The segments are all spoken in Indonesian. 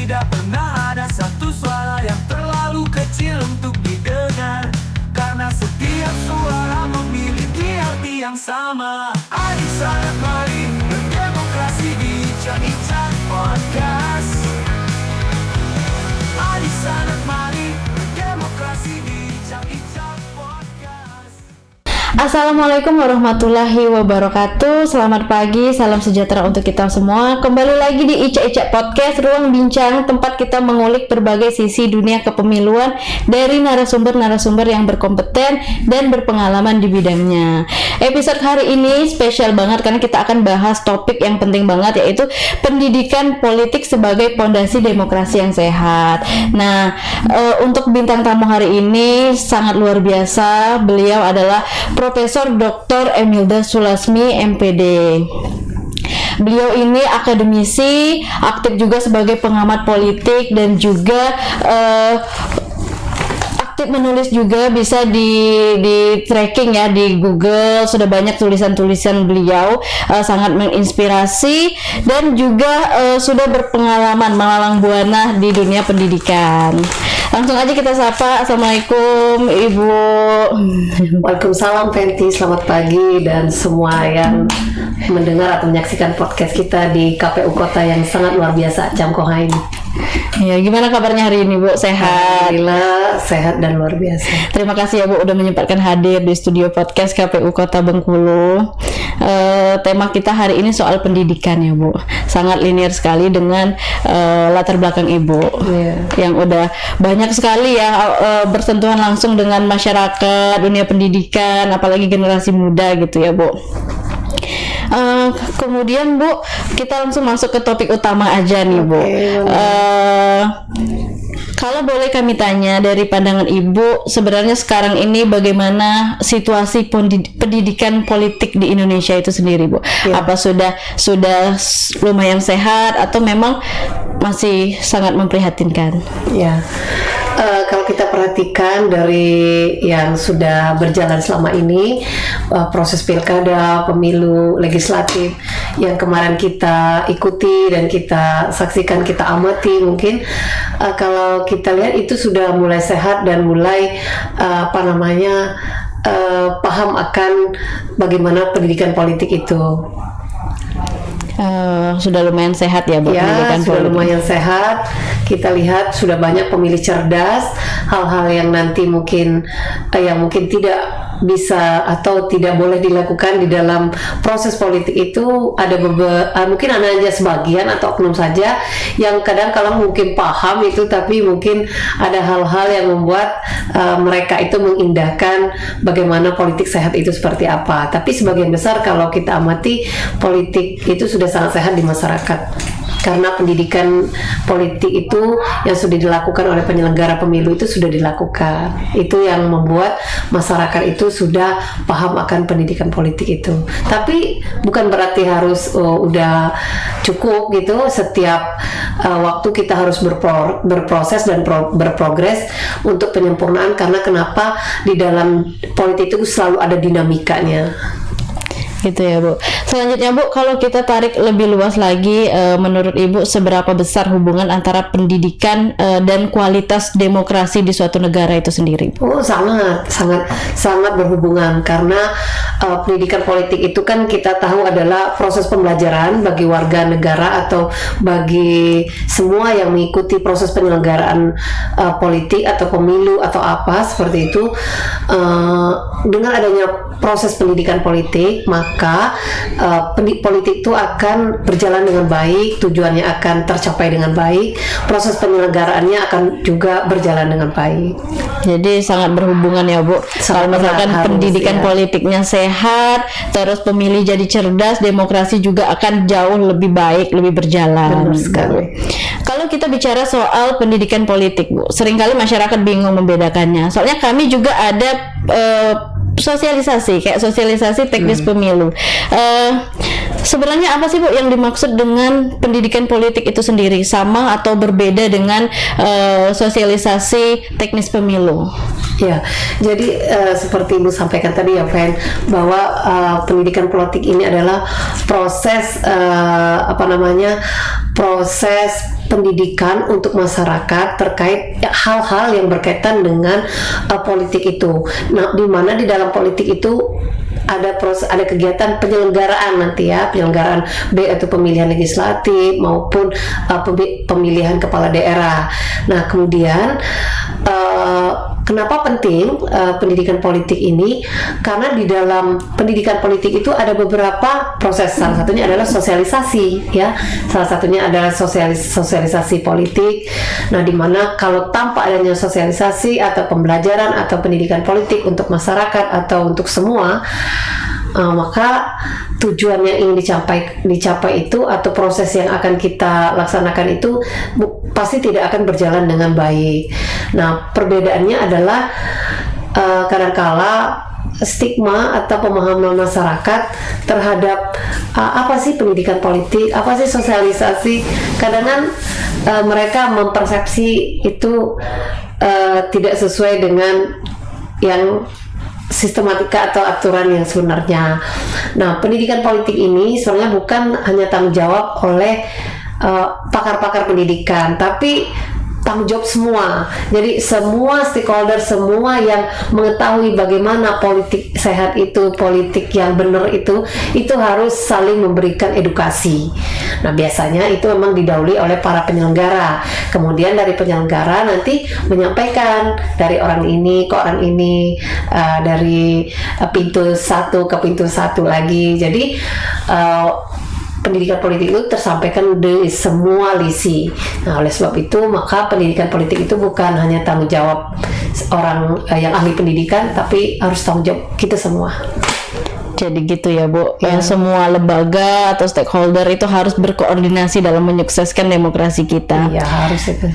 tidak pernah ada satu suara yang terlalu kecil untuk didengar, karena setiap suara memiliki arti yang sama. Adik sanak mari berdemokrasi di Icak-Icak Podcast. Adik sanak mari berdemokrasi di Icak-Icak Podcast. Assalamualaikum warahmatullahi wabarakatuh. Selamat pagi, salam sejahtera untuk kita semua. Kembali lagi di Icak-Icak Podcast, ruang bincang tempat kita mengulik berbagai sisi dunia kepemiluan dari narasumber-narasumber yang berkompeten dan berpengalaman di bidangnya. Episode hari ini spesial banget karena kita akan bahas topik yang penting banget, yaitu pendidikan politik sebagai pondasi demokrasi yang sehat. Nah, untuk bintang tamu hari ini sangat luar biasa. Beliau adalah Profesor Dr. Emilda Sulasmi, MPD. Beliau ini akademisi, aktif juga sebagai pengamat politik dan juga aktif menulis juga, bisa di tracking ya di Google. Sudah banyak tulisan-tulisan beliau, sangat menginspirasi dan juga sudah berpengalaman melalang buana di dunia pendidikan. Langsung aja kita sapa. Assalamualaikum Ibu. Waalaikumsalam Fenty, selamat pagi dan semua yang mendengar atau menyaksikan podcast kita di KPU Kota yang sangat luar biasa, Camkoha ini. Ya, gimana kabarnya hari ini Bu? Sehat? Alhamdulillah sehat dan luar biasa. Terima kasih ya Bu udah menyempatkan hadir di studio podcast KPU Kota Bengkulu. Tema kita hari ini soal pendidikan ya Bu. Sangat linear sekali dengan latar belakang Ibu yang udah banyak sekali ya bersentuhan langsung dengan masyarakat, dunia pendidikan, apalagi generasi muda gitu ya Bu. Kemudian Bu, kita langsung masuk ke topik utama aja nih Bu. Kalau boleh kami tanya dari pandangan Ibu, sebenarnya sekarang ini bagaimana situasi pendidikan politik di Indonesia itu sendiri Bu? Ya. Apa sudah lumayan sehat atau memang masih sangat memprihatinkan? Ya. Kalau kita perhatikan dari yang sudah berjalan selama ini, proses pilkada, pemilu legislatif yang kemarin kita ikuti dan kita saksikan, kita amati, mungkin kalau kita lihat itu sudah mulai sehat dan mulai paham akan bagaimana pendidikan politik itu. Sudah lumayan sehat ya Bu? Ya, sudah lumayan sehat. Kita lihat sudah banyak pemilih cerdas. Hal-hal yang nanti mungkin tidak bisa atau tidak boleh dilakukan di dalam proses politik itu ada mungkin ada aja sebagian atau oknum saja yang kadang-kadang mungkin paham itu, tapi mungkin ada hal-hal yang membuat mereka itu mengindahkan bagaimana politik sehat itu seperti apa. Tapi sebagian besar kalau kita amati, politik itu sudah sangat sehat di masyarakat. Karena pendidikan politik itu yang sudah dilakukan oleh penyelenggara pemilu itu sudah dilakukan. Itu yang membuat masyarakat itu sudah paham akan pendidikan politik itu. Tapi bukan berarti harus udah cukup gitu. Setiap waktu kita harus berproses dan berprogres untuk penyempurnaan. Karena kenapa di dalam politik itu selalu ada dinamikanya. Gitu ya Bu. Selanjutnya Bu, kalau kita tarik lebih luas lagi, menurut Ibu seberapa besar hubungan antara pendidikan dan kualitas demokrasi di suatu negara itu sendiri? Oh, sangat berhubungan, karena pendidikan politik itu kan kita tahu adalah proses pembelajaran bagi warga negara atau bagi semua yang mengikuti proses penyelenggaraan politik atau pemilu atau apa seperti itu. Dengan adanya proses pendidikan politik, maka politik itu akan berjalan dengan baik, tujuannya akan tercapai dengan baik, proses penyelenggaraannya akan juga berjalan dengan baik. Jadi sangat berhubungan ya Bu. Kalau misalkan pendidikan politiknya sehat, terus pemilih jadi cerdas, demokrasi juga akan jauh lebih baik, lebih berjalan. Benar sekali. Kalau kita bicara soal pendidikan politik Bu, seringkali masyarakat bingung membedakannya. Soalnya kami juga ada sosialisasi teknis pemilu. Sebenarnya apa sih Bu yang dimaksud dengan pendidikan politik itu sendiri? Sama atau berbeda dengan sosialisasi teknis pemilu? Ya, jadi seperti Ibu sampaikan tadi ya, Fen, bahwa pendidikan politik ini adalah proses proses pendidikan untuk masyarakat terkait hal-hal yang berkaitan dengan politik itu. Nah, di mana di dalam politik itu ada kegiatan penyelenggaraan nanti ya, penyelenggaraan baik itu pemilihan legislatif maupun pemilihan kepala daerah. Nah, kemudian kenapa penting pendidikan politik ini? Karena di dalam pendidikan politik itu ada beberapa proses. Salah satunya adalah sosialisasi ya. Salah satunya adalah sosialisasi politik. Nah, di mana kalau tanpa adanya sosialisasi atau pembelajaran atau pendidikan politik untuk masyarakat atau untuk semua, maka tujuan yang ingin dicapai itu atau proses yang akan kita laksanakan itu pasti tidak akan berjalan dengan baik. Nah, perbedaannya adalah kadangkala stigma atau pemahaman masyarakat terhadap apa sih pendidikan politik, apa sih sosialisasi. Kadang-kadang mereka mempersepsi itu tidak sesuai dengan yang sistematika atau aturan yang sebenarnya. Nah, pendidikan politik ini sebenarnya bukan hanya tanggung jawab oleh pakar-pakar pendidikan, tapi tanggung jawab semua. Jadi semua stakeholder, semua yang mengetahui bagaimana politik sehat itu, politik yang benar itu harus saling memberikan edukasi. Nah, biasanya itu memang didahului oleh para penyelenggara. Kemudian dari penyelenggara nanti menyampaikan dari orang ini ke orang ini, dari pintu satu ke pintu satu lagi. Jadi pendidikan politik itu tersampaikan di semua lisi. Nah, oleh sebab itu maka pendidikan politik itu bukan hanya tanggung jawab orang yang ahli pendidikan, tapi harus tanggung jawab kita semua. Jadi gitu ya Bu, yang semua lembaga atau stakeholder itu harus berkoordinasi dalam menyukseskan demokrasi kita. Iya, harus itu.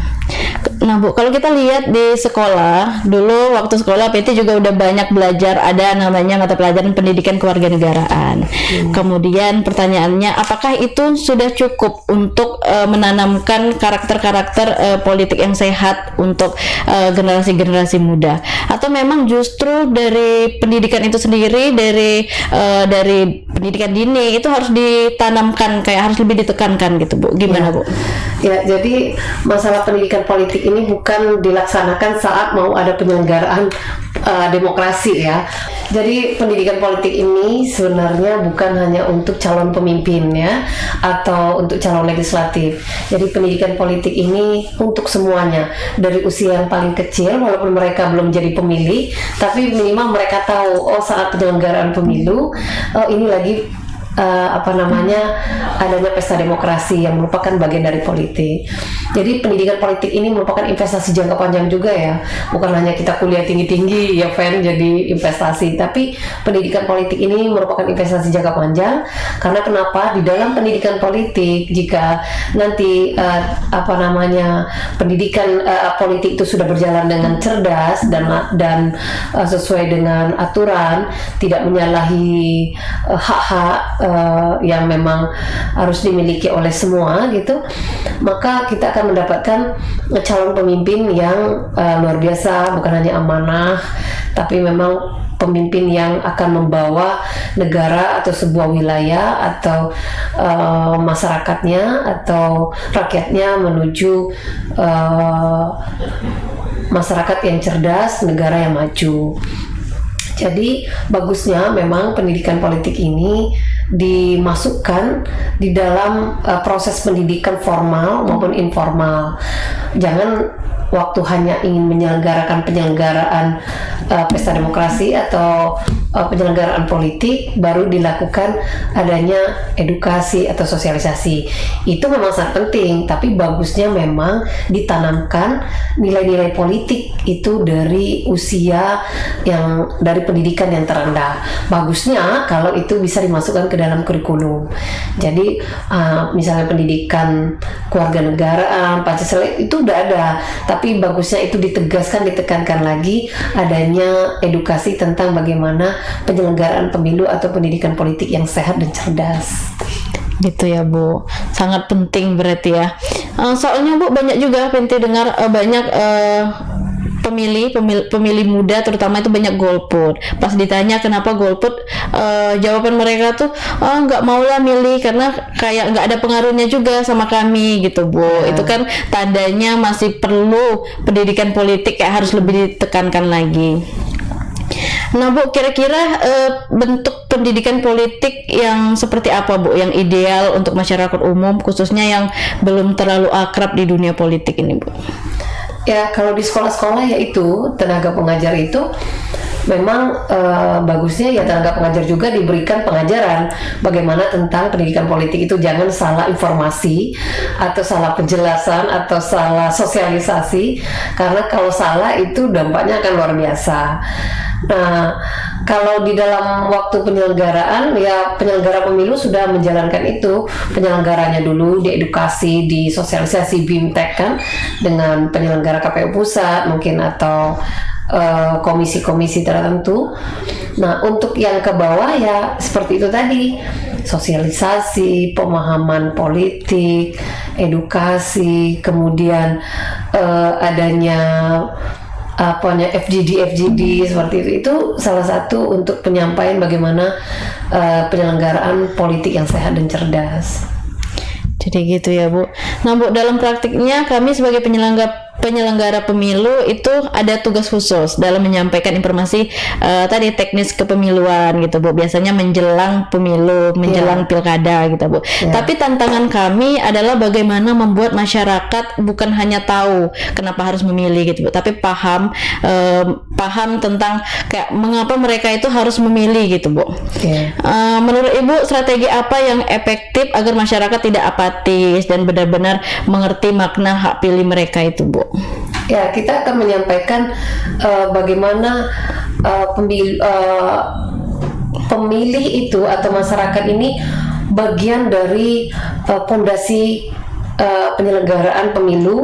Nah Bu, kalau kita lihat di sekolah, dulu waktu sekolah PT juga udah banyak belajar, ada namanya mata pelajaran pendidikan kewarganegaraan. Kemudian pertanyaannya, apakah itu sudah cukup untuk menanamkan karakter-karakter politik yang sehat untuk generasi-generasi muda? Atau memang justru dari pendidikan itu sendiri, dari pendidikan dini itu harus ditanamkan, kayak harus lebih ditekankan gitu Bu? Gimana Bu? Ya, jadi masalah pendidikan politik ini bukan dilaksanakan saat mau ada penyelenggaraan demokrasi ya. Jadi pendidikan politik ini sebenarnya bukan hanya untuk calon pemimpin ya, atau untuk calon legislatif. Jadi pendidikan politik ini untuk semuanya, dari usia yang paling kecil walaupun mereka belum jadi pemilih, tapi minimal mereka tahu saat penyelenggaraan pemilu ini lagi adanya pesta demokrasi yang merupakan bagian dari politik. Jadi pendidikan politik ini merupakan investasi jangka panjang juga ya, bukan hanya kita kuliah tinggi-tinggi ya Fen jadi investasi, tapi pendidikan politik ini merupakan investasi jangka panjang. Karena kenapa? Di dalam pendidikan politik, jika nanti pendidikan politik itu sudah berjalan dengan cerdas dan sesuai dengan aturan, tidak menyalahi hak-hak yang memang harus dimiliki oleh semua gitu, maka kita akan mendapatkan calon pemimpin yang luar biasa, bukan hanya amanah, tapi memang pemimpin yang akan membawa negara atau sebuah wilayah atau masyarakatnya atau rakyatnya menuju masyarakat yang cerdas, negara yang maju. Jadi bagusnya memang pendidikan politik ini dimasukkan di dalam proses pendidikan formal maupun informal. Jangan waktu hanya ingin penyelenggaraan pesta demokrasi atau penyelenggaraan politik baru dilakukan adanya edukasi atau sosialisasi. Itu memang sangat penting, tapi bagusnya memang ditanamkan nilai-nilai politik itu dari usia dari pendidikan yang terendah. Bagusnya kalau itu bisa dimasukkan ke dalam kurikulum. Jadi misalnya pendidikan kewarganegaraan, Pancasila itu udah ada, tapi bagusnya itu ditekankan lagi adanya edukasi tentang bagaimana penyelenggaraan pemilu atau pendidikan politik yang sehat dan cerdas. Gitu ya Bu, sangat penting berarti ya. Soalnya Bu banyak juga Pinti dengar banyak pemilih muda terutama itu banyak golput. Pas ditanya kenapa golput, jawaban mereka tuh nggak maulah milih karena kayak nggak ada pengaruhnya juga sama kami gitu Bu. Itu kan tandanya masih perlu pendidikan politik kayak harus lebih ditekankan lagi. Nah Bu, kira-kira bentuk pendidikan politik yang seperti apa Bu yang ideal untuk masyarakat umum khususnya yang belum terlalu akrab di dunia politik ini Bu? Ya, kalau di sekolah-sekolah yaitu tenaga pengajar itu memang bagusnya ya tenaga pengajar juga diberikan pengajaran bagaimana tentang pendidikan politik itu, jangan salah informasi atau salah penjelasan atau salah sosialisasi, karena kalau salah itu dampaknya akan luar biasa. Nah, kalau di dalam waktu penyelenggaraan ya penyelenggara pemilu sudah menjalankan itu, penyelenggaranya dulu diedukasi, disosialisasi BIMTEK kan dengan penyelenggara KPU pusat mungkin atau komisi-komisi tertentu. Nah, untuk yang ke bawah ya seperti itu tadi, sosialisasi, pemahaman politik, edukasi, kemudian adanya FGD seperti itu salah satu untuk penyampaian bagaimana penyelenggaraan politik yang sehat dan cerdas. Jadi gitu ya Bu. Nah Bu, dalam praktiknya kami sebagai penyelenggara pemilu itu ada tugas khusus dalam menyampaikan informasi tadi teknis kepemiluan gitu Bu. Biasanya menjelang pemilu, menjelang pilkada gitu Bu. Tapi tantangan kami adalah bagaimana membuat masyarakat bukan hanya tahu kenapa harus memilih gitu Bu, tapi paham tentang kayak mengapa mereka itu harus memilih gitu Bu. Menurut Ibu strategi apa yang efektif agar masyarakat tidak apatis dan benar-benar mengerti makna hak pilih mereka itu Bu? Ya, kita akan menyampaikan bagaimana pemilih itu atau masyarakat ini bagian dari pondasi penyelenggaraan pemilu,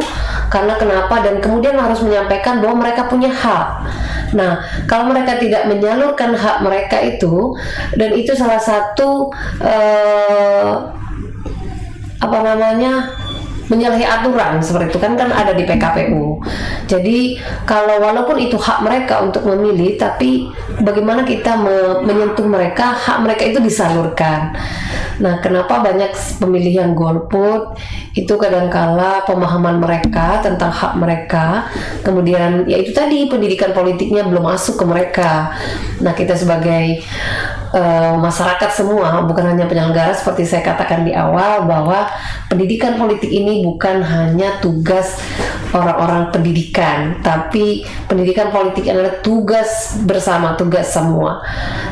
karena kenapa, dan kemudian harus menyampaikan bahwa mereka punya hak. Nah, kalau mereka tidak menyalurkan hak mereka itu, dan itu salah satu menyalahi aturan seperti itu kan ada di PKPU. Jadi kalau walaupun itu hak mereka untuk memilih, tapi bagaimana kita menyentuh mereka, hak mereka itu disalurkan. Nah, kenapa banyak pemilih yang golput itu kadangkala pemahaman mereka tentang hak mereka, kemudian ya itu tadi pendidikan politiknya belum masuk ke mereka. Nah, kita sebagai masyarakat semua, bukan hanya penyelenggara, seperti saya katakan di awal bahwa pendidikan politik ini bukan hanya tugas orang-orang pendidikan, tapi pendidikan politik adalah tugas bersama, tugas semua,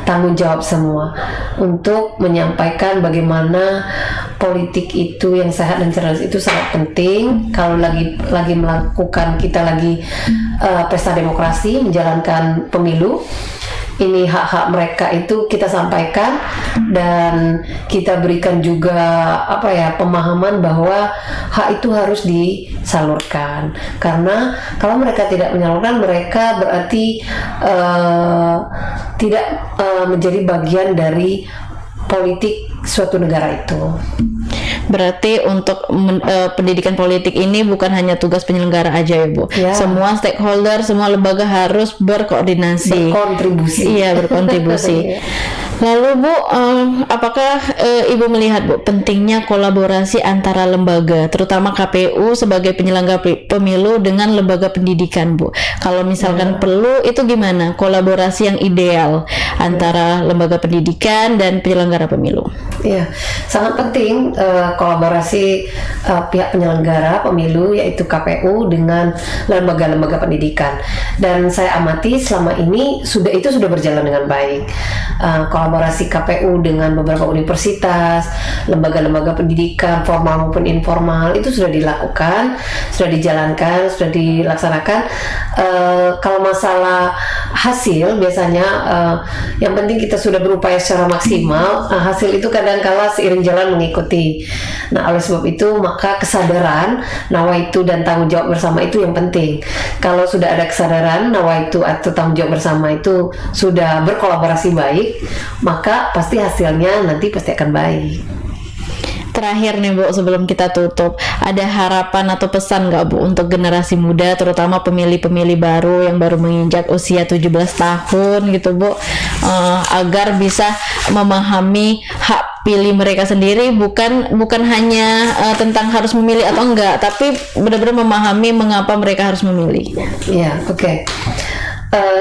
tanggung jawab semua untuk menyampaikan bagaimana politik itu yang sehat dan cerdas itu sangat penting. Kalau lagi melakukan, kita lagi pesta demokrasi, menjalankan pemilu, ini hak-hak mereka itu kita sampaikan dan kita berikan juga pemahaman bahwa hak itu harus disalurkan, karena kalau mereka tidak menyalurkan, mereka berarti tidak menjadi bagian dari politik suatu negara itu. Berarti untuk pendidikan politik ini bukan hanya tugas penyelenggara aja ya Bu. Semua stakeholder, semua lembaga harus berkoordinasi, berkontribusi. Iya, berkontribusi. Lalu Bu, apakah Ibu melihat Bu pentingnya kolaborasi antara lembaga, terutama KPU sebagai penyelenggara pemilu dengan lembaga pendidikan Bu? Kalau misalkan perlu, itu gimana kolaborasi yang ideal antara lembaga pendidikan dan penyelenggara pemilu? Iya, sangat penting kolaborasi pihak penyelenggara pemilu yaitu KPU dengan lembaga-lembaga pendidikan. Dan saya amati selama ini sudah berjalan dengan baik. Kolaborasi KPU dengan beberapa universitas, lembaga-lembaga pendidikan formal maupun informal itu sudah dilakukan, sudah dijalankan, sudah dilaksanakan. Kalau masalah hasil biasanya yang penting kita sudah berupaya secara maksimal. Hasil itu kadang-kala seiring jalan mengikuti. Nah, oleh sebab itu maka kesadaran nawaitu dan tanggung jawab bersama itu yang penting. Kalau sudah ada kesadaran nawaitu atau tanggung jawab bersama itu sudah berkolaborasi baik, maka pasti hasilnya nanti pasti akan baik. Terakhir nih Bu, sebelum kita tutup, ada harapan atau pesan nggak Bu untuk generasi muda, terutama pemilih-pemilih baru yang baru menginjak usia 17 tahun gitu Bu, agar bisa memahami hak pilih mereka sendiri, bukan hanya tentang harus memilih atau enggak, tapi benar-benar memahami mengapa mereka harus memilih. Ya, oke.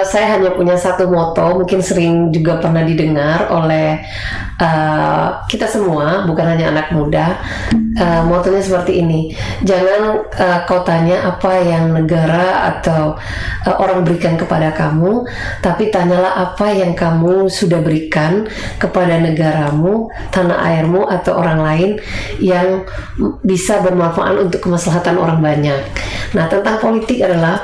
Saya hanya punya satu moto, mungkin sering juga pernah didengar oleh kita semua, bukan hanya anak muda. Motonya seperti ini: jangan kau tanya apa yang negara atau orang berikan kepada kamu, tapi tanyalah apa yang kamu sudah berikan kepada negaramu, tanah airmu, atau orang lain yang bisa bermanfaat untuk kemaslahatan orang banyak. Nah, tentang politik adalah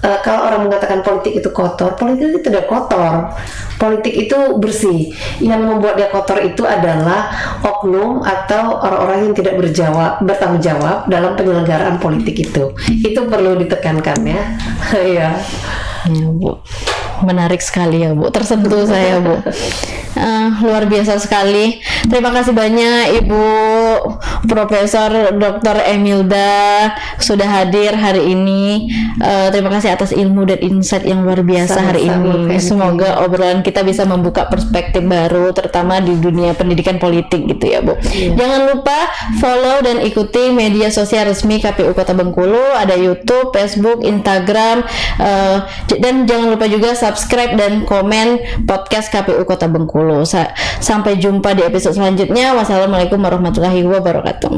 kalau orang mengatakan politik itu kotor, politik itu tidak kotor. Politik itu bersih. Yang membuat dia kotor itu adalah oknum atau orang-orang yang tidak bertanggung jawab dalam penyelenggaraan politik itu. Itu perlu ditekankan ya. Ya. Ya Bu, menarik sekali ya Bu, tersentuh saya Bu. Luar biasa sekali. Terima kasih banyak Ibu Profesor Dr. Emilda sudah hadir hari ini. Terima kasih atas ilmu dan insight yang luar biasa hari ini. Semoga obrolan kita bisa membuka perspektif baru, terutama di dunia pendidikan politik gitu ya Bu. Jangan lupa follow dan ikuti media sosial resmi KPU Kota Bengkulu, ada YouTube, Facebook, Instagram, dan jangan lupa juga subscribe dan komen podcast KPU Kota Bengkulu. Sampai jumpa di episode selanjutnya. Wassalamualaikum warahmatullahi wabarakatuh.